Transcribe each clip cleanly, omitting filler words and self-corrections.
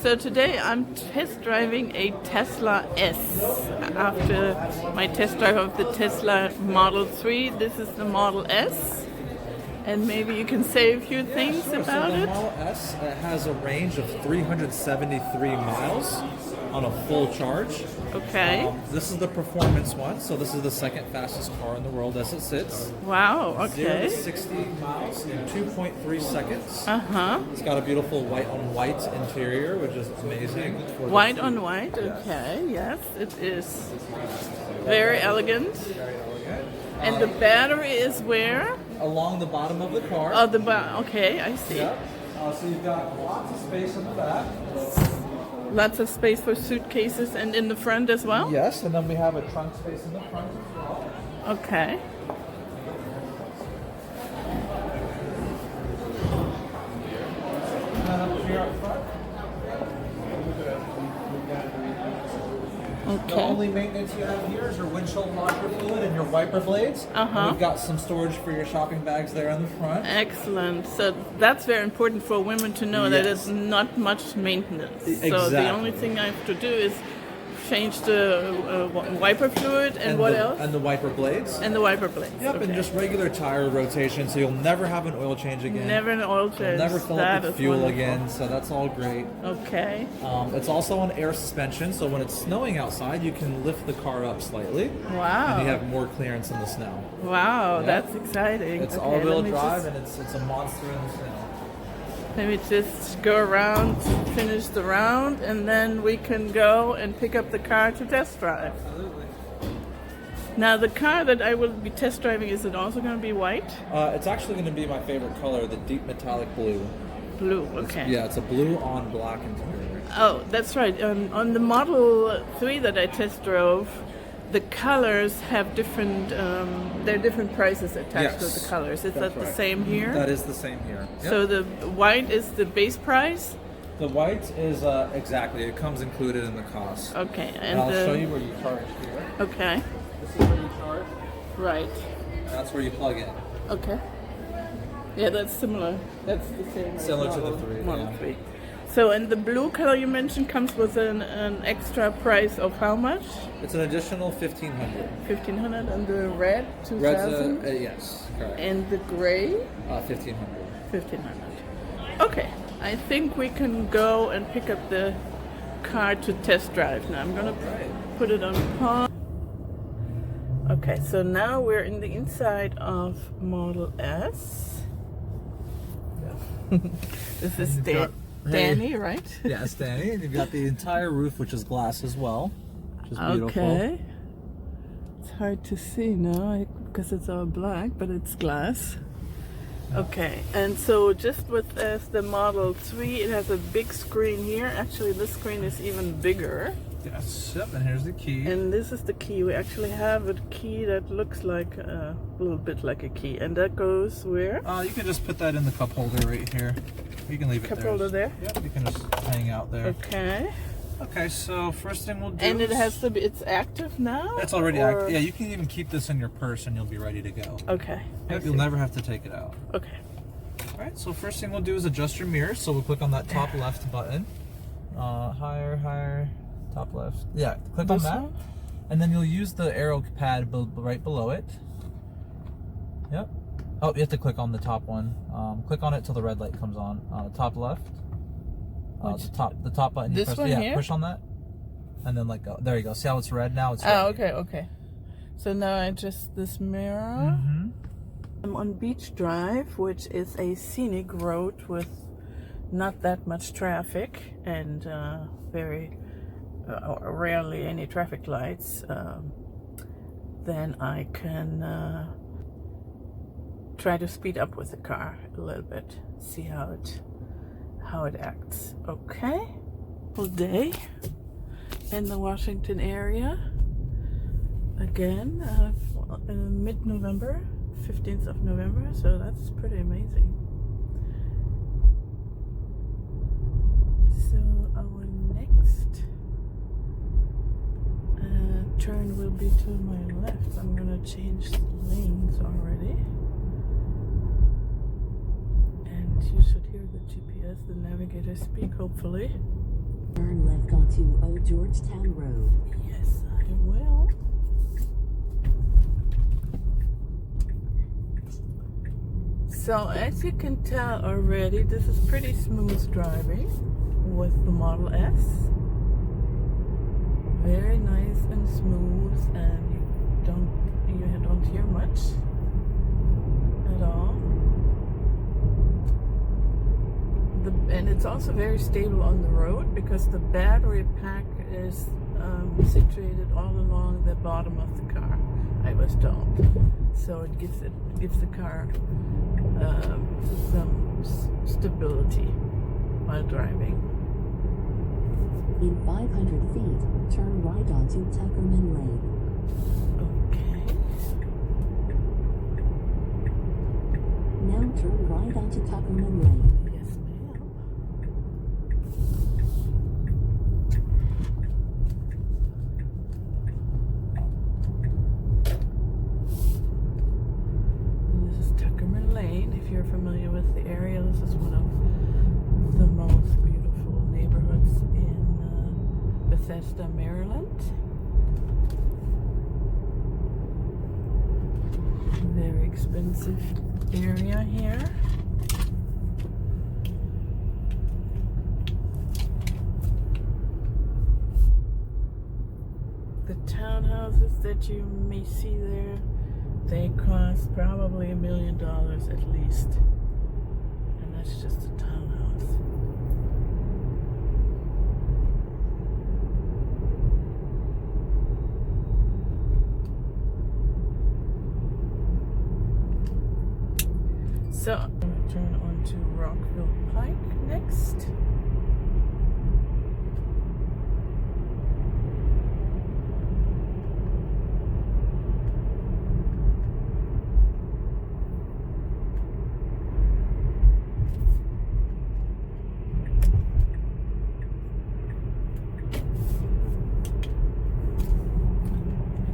So today I'm test driving a Tesla S. After my test drive of the Tesla Model 3, this is the Model S. And maybe you can say a few things about so the it. Model S has a range of 373 miles on a full charge. Okay. This is the performance one, so this is the second fastest car in the world as it sits. Wow, 0 okay. to 60 miles in 2.3 seconds. Uh-huh. It's got a beautiful white on white interior, which is amazing. White on white, okay, yes, it is very elegant. Very elegant. And the battery is where? Along the bottom of the car. Oh, okay, I see. Yep. So you've got lots of space in the back. Lots of space for suitcases and in the front as well? Yes, and then we have a trunk space in the front as well. Okay. And then up here up front. The Okay. only maintenance you have here is your windshield washer fluid and your wiper blades. Uh-huh. And we've got some storage for your shopping bags there in the front. Excellent. So that's very important for women to know that Yes. it's not much maintenance. So the Exactly. only thing I have to do is change the wiper fluid and what else? And the wiper blades. And the wiper blades. Yep, okay. and just regular tire rotation, so you'll never have an oil change again. Never an oil change. You'll never fill That up with is fuel wonderful. again, so that's all great. Okay. It's also on air suspension, so when it's snowing outside, you can lift the car up slightly. Wow. And you have more clearance in the snow. Wow, Yeah. that's exciting. It's Okay, all-wheel let me drive, just- and it's a monster in the snow. Let me just go around, finish the round, and then we can go and pick up the car to test drive. Absolutely. Now, the car that I will be test driving, is it also going to be white? It's actually going to be my favorite color, the deep metallic blue. Blue, okay. Yeah, it's a blue on black interior. Oh, that's right. On the Model 3 that I test drove, the colors have different, there are different prices attached to Yes, the colors. Is that's that the right. same here? That is the same here. Yep. So the white is the base price? The white is exactly, it comes included in the cost. Okay. And I'll show you where you charge here. Okay, This is where you charge. right. That's where you plug in. Okay. Yeah, that's similar. That's the same. as Similar to the Model- 3, Model yeah. 3. So, and the blue color you mentioned comes with an extra price of how much? It's an additional 1,500. 1,500, and the red 2,000, Red's yes, correct. and the gray 1,500. 1,500. Okay, I think we can go and pick up the car to test drive. Now I'm gonna put it on pause. Okay, so now we're in the inside of Model S. This is And you've got- Danny, right? Yes, Danny. And you've got the entire roof, which is glass as well, which is beautiful. Okay. It's hard to see now because it's all black, but it's glass. Okay, and so just with as the Model 3, it has a big screen here. Actually, this screen is even bigger. Yes, yep, and here's the key. And this is the key. We actually have a key that looks like a little bit like a key. And that goes where? You can just put that in the cup holder right here. You can leave it Cup there. holder there? Yep, you can just hang out there. Okay. Okay, so first thing we'll do And it is- has to be, it's active now? It's already or- active. Yeah, you can even keep this in your purse and you'll be ready to go. Okay. I Yep, you'll see. never have to take it out. Okay. Alright, so first thing we'll do is adjust your mirrors. So we'll click on that top left button. Higher, higher, top left. Yeah, click on This that. one? And then you'll use the arrow pad right below it. Yep. Oh, you have to click on the top one. Click on it till the red light comes on. Top left. Which- The top button. You This press, one yeah, here? push on that. And then let go. There you go. See how it's red? Now it's red. Oh, okay, okay. So now I adjust this mirror. Mm-hmm. I'm on Beach Drive, which is a scenic road with not that much traffic and very rarely any traffic lights. Then I can try to speed up with the car a little bit, see how it acts. Okay, full day in the Washington area. Again, in mid-November, 15th of November, so that's pretty amazing. So our next turn will be to my left. I'm gonna change lanes already. And you should hear the GPS, the navigator speak, hopefully. Turn left onto Old Georgetown Road. Yes, I will. So as you can tell already, this is pretty smooth driving with the Model S. Very nice and smooth, and you don't hear much at all. And it's also very stable on the road because the battery pack is situated all along the bottom of the car, I was told. So it gives the car some stability while driving. In 500 feet, turn right onto Tuckerman Lane. Okay. Now turn right onto Tuckerman Lane. Yes, ma'am. And this is Tuckerman Lane. If you're familiar with the area, this is one of the most beautiful neighborhoods in Bethesda, Maryland. Very expensive area here. The townhouses that you may see there, they cost probably $1 million at least. And that's just a townhouse. So I'm going to turn on to Rockville Pike next.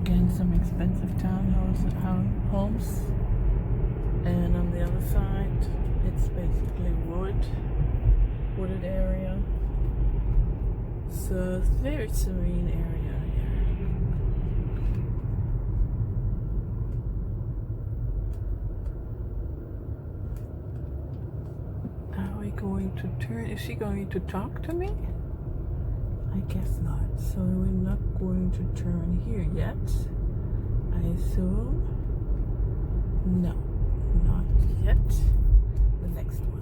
Again, some expensive homes. And on the other side, it's basically wooded area. So it's a very serene area here. Are we going to turn? Is she going to talk to me? I guess not. So we're not going to turn here yet, I assume. No. Not yet. The next one.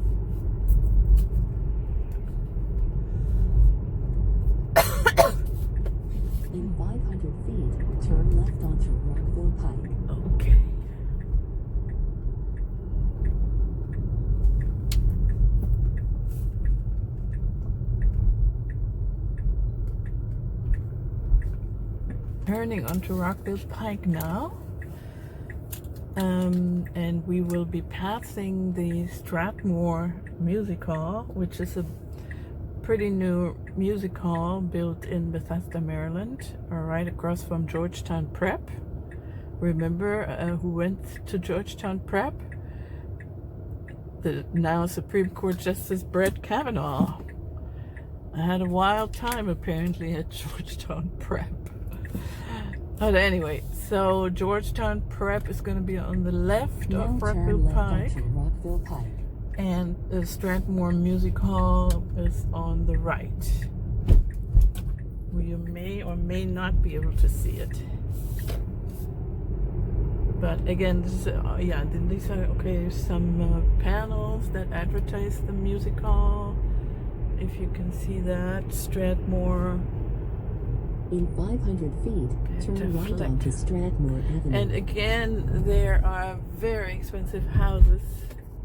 In 500 feet, turn left onto Rockville Pike. Okay. Turning onto Rockville Pike now. And we will be passing the Strathmore Music Hall, which is a pretty new music hall built in Bethesda, Maryland, right across from Georgetown Prep. Remember who went to Georgetown Prep? The now Supreme Court Justice Brett Kavanaugh. I had a wild time apparently at Georgetown Prep. But anyway, so Georgetown Prep is going to be on the left of Rockville Pike, and the Strathmore Music Hall is on the right. You may or may not be able to see it. But again, this is, these are, okay, some panels that advertise the music hall. If you can see that, Strathmore. In 500 feet, turn right onto Strathmore Avenue. And again, there are very expensive houses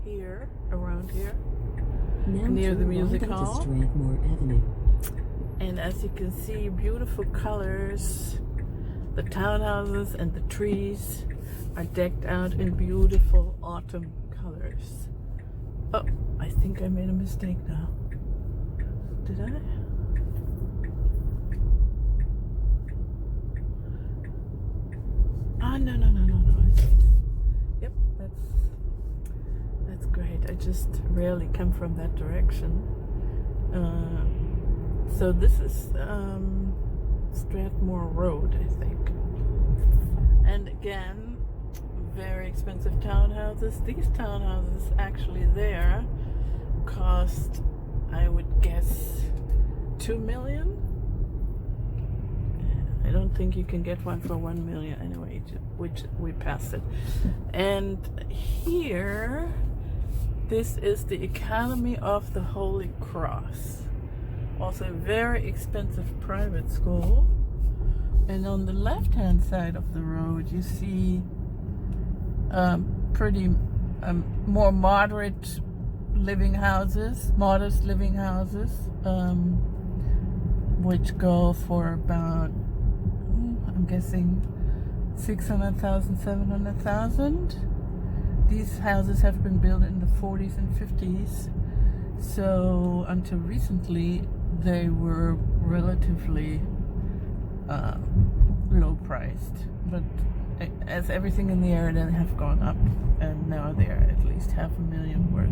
here, around here, now near the turn music right hall. onto Strathmore Avenue. And as you can see, beautiful colors. The townhouses and the trees are decked out in beautiful autumn colors. Oh, I think I made a mistake now. Did I? Oh, no. Yep, that's great. I just rarely come from that direction. So this is Strathmore Road, I think. And again, very expensive townhouses. These townhouses actually there cost, I would guess, 2 million. I don't think you can get one for 1 million anyway, which we passed it. And here, this is the Academy of the Holy Cross. Also a very expensive private school. And on the left-hand side of the road, you see pretty more moderate living houses, modest living houses, which go for about, I'm guessing, 600,000, 700,000. These houses have been built in the 40s and 50s, so until recently they were relatively low priced, but as everything in the area then have gone up, and now they're at least $500,000 worth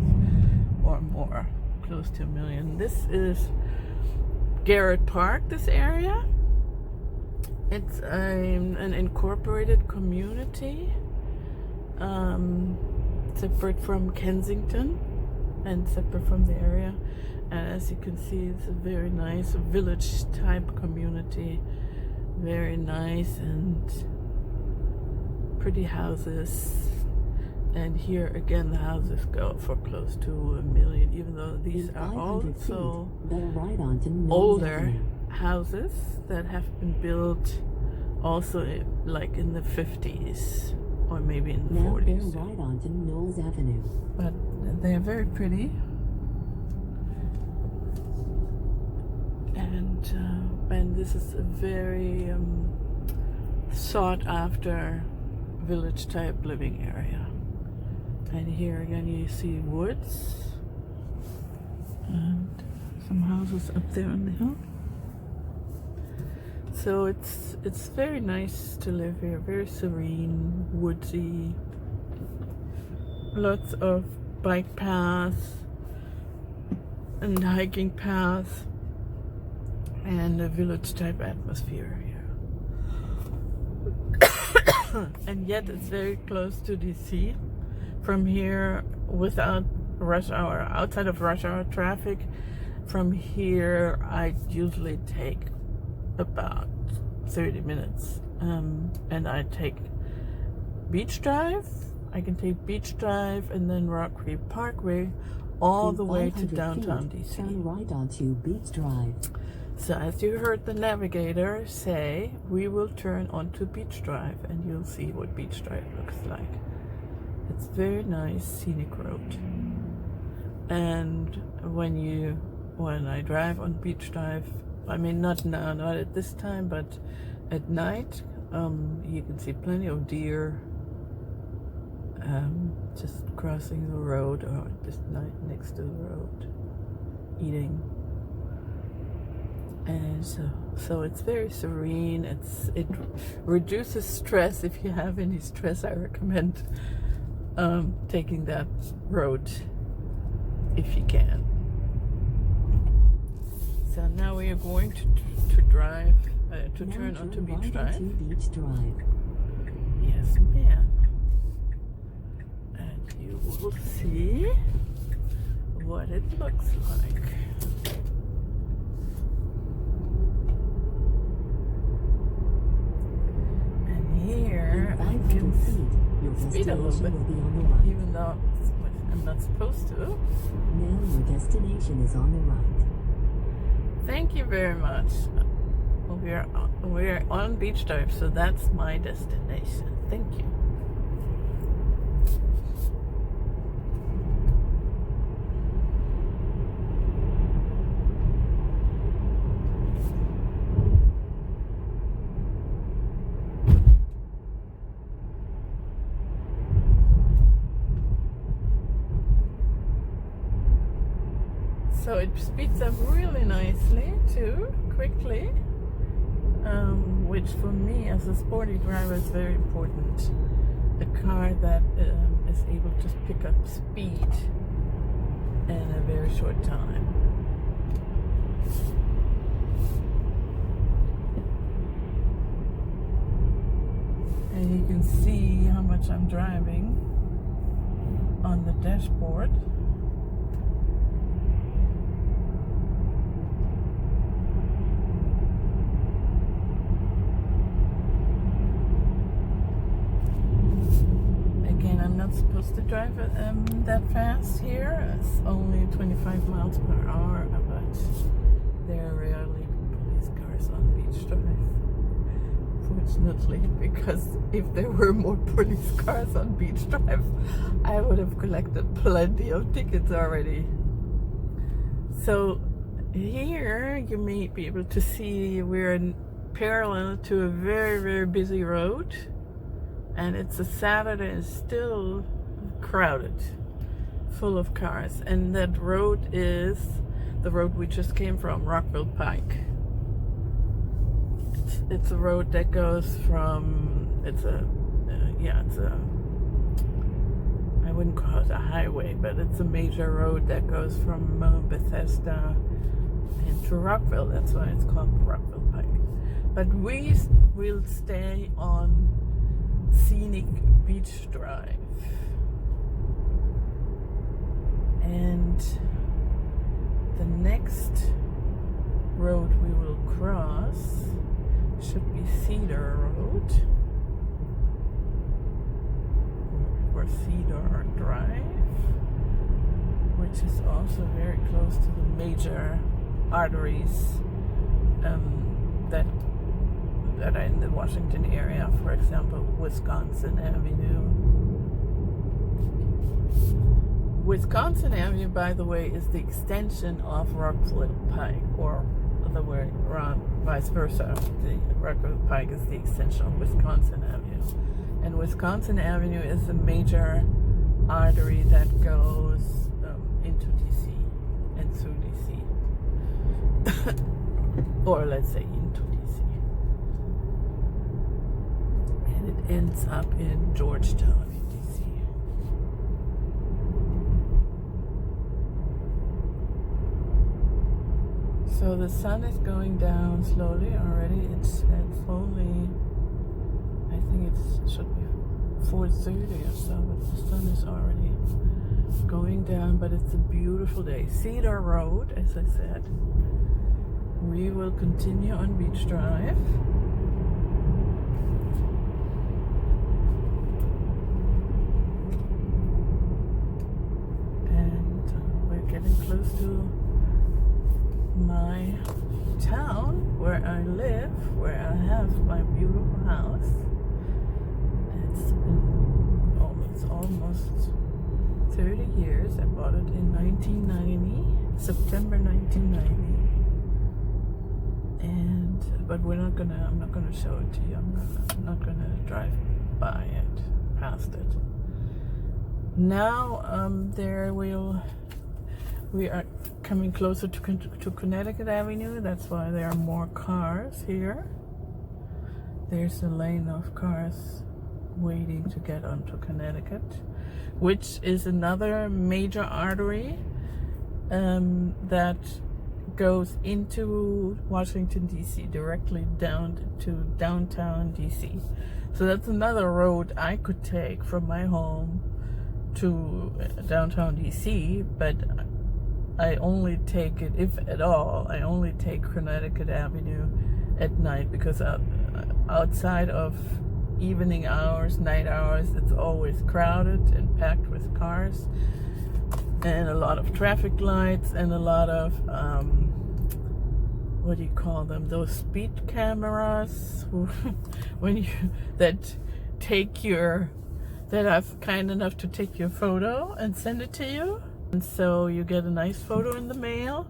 or more, close to $1 million. This is Garrett Park, this area. It's an incorporated community, separate from Kensington and separate from the area. And as you can see, it's a very nice village type community. Very nice and pretty houses. And here again, the houses go for close to $1 million, even though these are also older houses that have been built also like in the 50s or maybe in the 40s. Right onto Knowles Avenue. But they're very pretty. And this is a very sought after village type living area. And here again you see woods and some houses up there on the hill. So it's very nice to live here, very serene, woodsy, lots of bike paths and hiking paths, and a village type atmosphere here. And yet it's very close to DC. From here, without rush hour, outside of rush hour traffic, from here I usually take about 30 minutes. And I take Beach Drive. I can take Beach Drive and then Rock Creek Parkway all the way to downtown DC. Turn right onto Beach Drive. So as you heard the navigator say, we will turn onto Beach Drive and you'll see what Beach Drive looks like. It's very nice scenic road. And when I drive on Beach Drive, I mean not now, not at this time, but at night, you can see plenty of deer just crossing the road or just next to the road, eating. And so it's very serene. It reduces stress. If you have any stress, I recommend taking that road if you can. So now we are going to drive to turn onto Beach Drive. Beach Drive. Yes, ma'am. And you will see what it looks like. Here I can speed a little bit, even though I'm not supposed to. Now your destination is on the right. Thank you very much. We're on Beach Drive, so that's my destination. Thank you. So it speeds up really nicely too, quickly, which for me as a sporty driver is very important. A car that is able to pick up speed in a very short time. much I'm driving on the dashboard. Again, I'm not supposed to drive that fast here. It's only 25 miles per hour, but there are rarely police cars on Beach Drive. Fortunately, because if there were more police cars on Beach Drive, I would have collected plenty of tickets already. So here you may be able to see we're in parallel to a very, very busy road, and it's a Saturday and still crowded, full of cars. And that road is the road we just came from, Rockville Pike. It's a road that goes from, I wouldn't call it a highway, but it's a major road that goes from Bethesda into Rockville. That's why it's called Rockville Pike. But we will stay on scenic Beach Drive. And the next road we will cross should be Cedar Road or Cedar Drive, which is also very close to the major arteries that are in the Washington area. For example, Wisconsin Avenue. Wisconsin Avenue, by the way, is the extension of Rockville Pike, or the way around, vice versa. The Rockville Pike is the extension of Wisconsin Avenue, and Wisconsin Avenue is a major artery that goes into DC and through DC, or let's say into DC, and it ends up in Georgetown, DC. So the sun is going down slowly already. It's only, I think it should be 4:30 or so, but the sun is already going down. But it's a beautiful day. Cedar Road, as I said. We will continue on Beach Drive. And we're getting close to my town where I live, where I have my beautiful house. It's been almost 30 years. I bought it in 1990, September 1990. But I'm not gonna show it to you. I'm not gonna drive by it, past it. Now we are coming closer to Connecticut Avenue. That's why there are more cars here. There's a lane of cars waiting to get onto Connecticut, which is another major artery that goes into Washington DC, directly down to downtown DC. So that's another road I could take from my home to downtown DC, but I only take it, if at all, I only take Connecticut Avenue at night, because outside of evening hours, night hours, it's always crowded and packed with cars and a lot of traffic lights and a lot of what do you call them, those speed cameras that are kind enough to take your photo and send it to you. And so you get a nice photo in the mail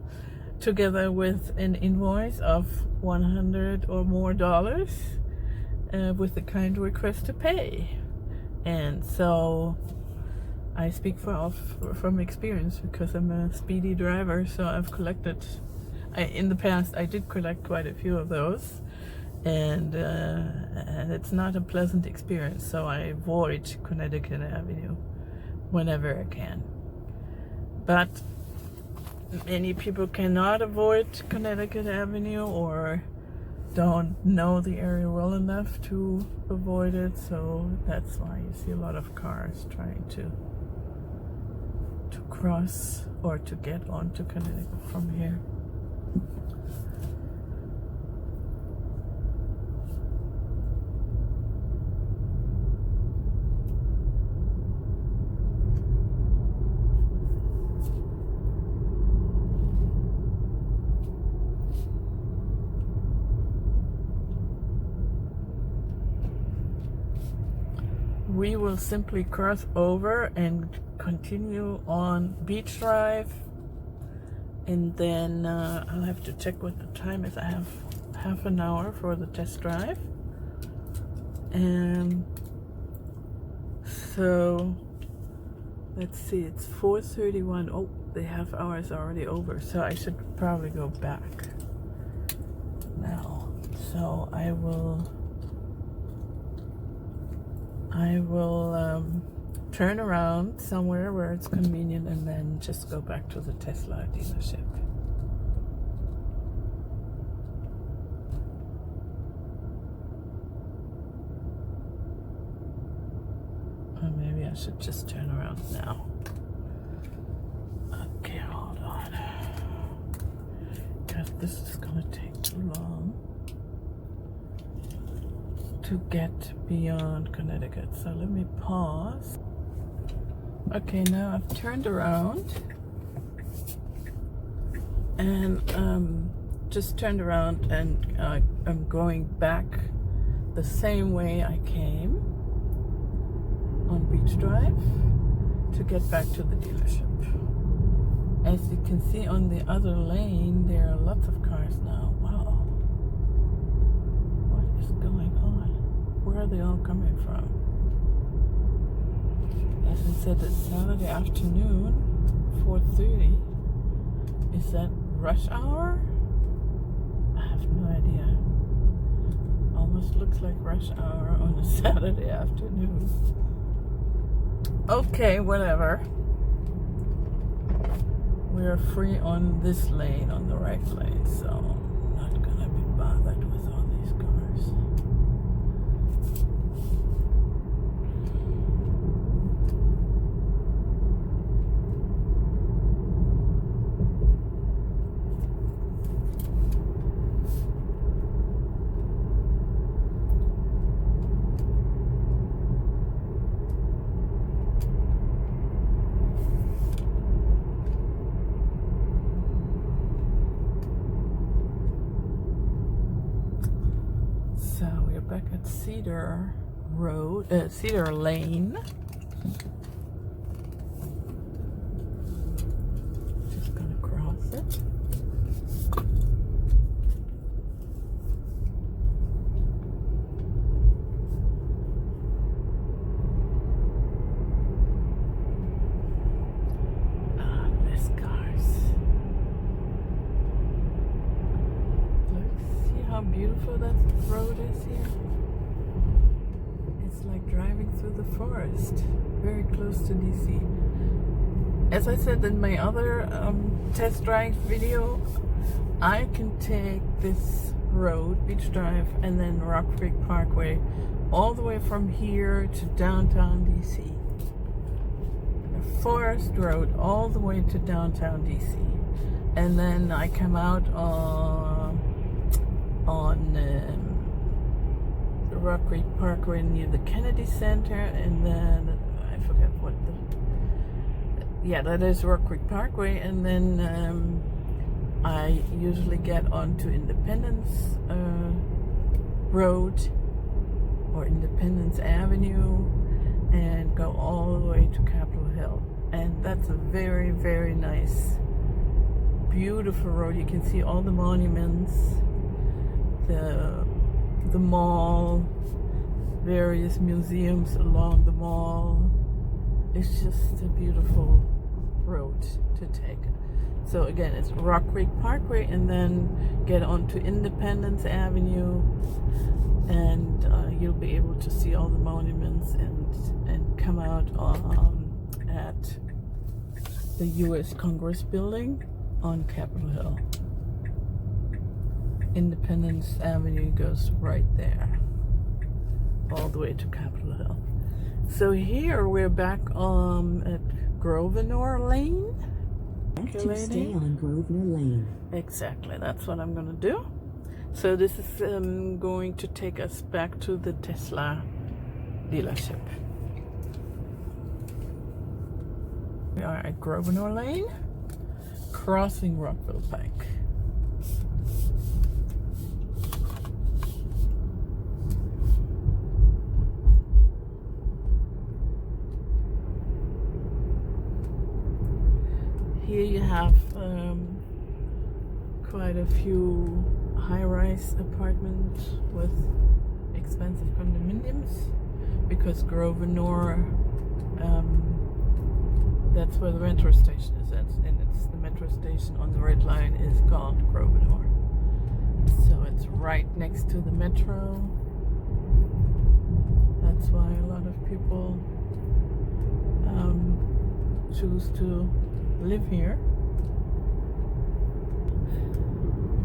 together with an invoice of $100 or more with the kind request to pay. And so I speak from experience, because I'm a speedy driver. So I've collected, in the past I did collect quite a few of those, and it's not a pleasant experience. So I avoid Connecticut Avenue whenever I can. But many people cannot avoid Connecticut Avenue, or don't know the area well enough to avoid it, so that's why you see a lot of cars trying to cross or to get onto Connecticut from here. We will simply cross over and continue on Beach Drive, and then I'll have to check what the time is. I have half an hour for the test drive, and so let's see, it's 4:31. Oh, the half hour is already over, so I should probably go back now. So I will turn around somewhere where it's convenient and then just go back to the Tesla dealership. Or maybe I should just turn around now. Okay, hold on. Because this is gonna take too long to get beyond Connecticut. So let me pause. Okay, now I've turned around and just turned around, and I'm going back the same way I came on Beach Drive to get back to the dealership. As you can see on the other lane, there are lots of cars now. Wow. What is going on? Where are they all coming from? As I said, it's Saturday afternoon, 4:30. Is that rush hour? I have no idea. Almost looks like rush hour on a Saturday afternoon. Okay, whatever. We are free on this lane, on the right lane, so I'm not gonna be bothered with all these cars. Back at Cedar Road, Cedar Lane. Just gonna cross it. Less cars. Look, see how beautiful that road is here? It's like driving through the forest, very close to DC. As I said in my other test drive video, I can take this road, Beach Drive, and then Rock Creek Parkway, all the way from here to downtown DC. A forest road all the way to downtown DC. And then I come out on Rock Creek Parkway near the Kennedy Center, and then I forget what that is Rock Creek Parkway, and then I usually get onto Independence Road or Independence Avenue and go all the way to Capitol Hill, and that's a very, very nice, beautiful road. You can see all the monuments, the mall, various museums along the mall. It's just a beautiful road to take. So again, it's Rock Creek Parkway, and then get onto Independence Avenue, and you'll be able to see all the monuments and come out at the U.S. Congress building on Capitol Hill. Independence Avenue goes right there, all the way to Capitol Hill. So here we're back at Grosvenor Lane. To stay on Grosvenor Lane. Exactly, that's what I'm gonna do. So this is going to take us back to the Tesla dealership. We are at Grosvenor Lane, crossing Rockville Pike. Here you have quite a few high-rise apartments with expensive condominiums, because Grosvenor, that's where the metro station is at, and it's the metro station on the red line is called Grosvenor. So it's right next to the metro. That's why a lot of people choose to live here.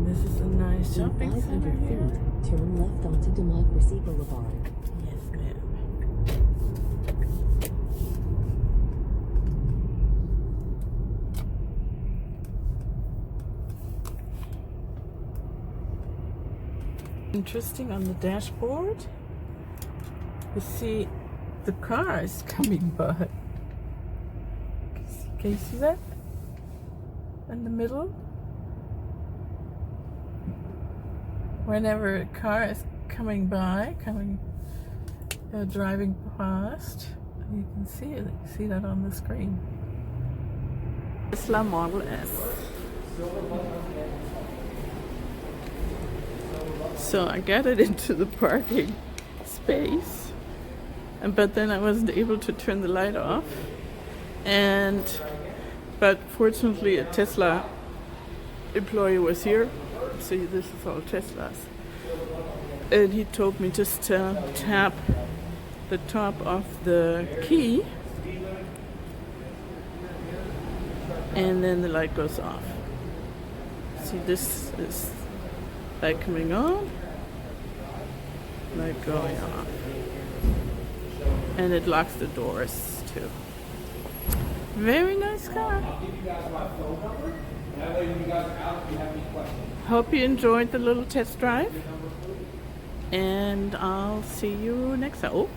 This is a nice shopping In 500 center here. feet, turn left onto Democracy Boulevard. Yes, ma'am. Interesting, on the dashboard, you see the cars coming by. Can you see that? In the middle? Whenever a car is coming by, driving past, you can see it. You see that on the screen. Tesla Model S. So I got it into the parking space, but then I wasn't able to turn the light off. But fortunately a Tesla employee was here. See, this is all Teslas. And he told me just to tap the top of the key and then the light goes off. See, this is light coming on, light going off. And it locks the doors too. Very nice car. Hope you enjoyed the little test drive. And I'll see you next time. Oh.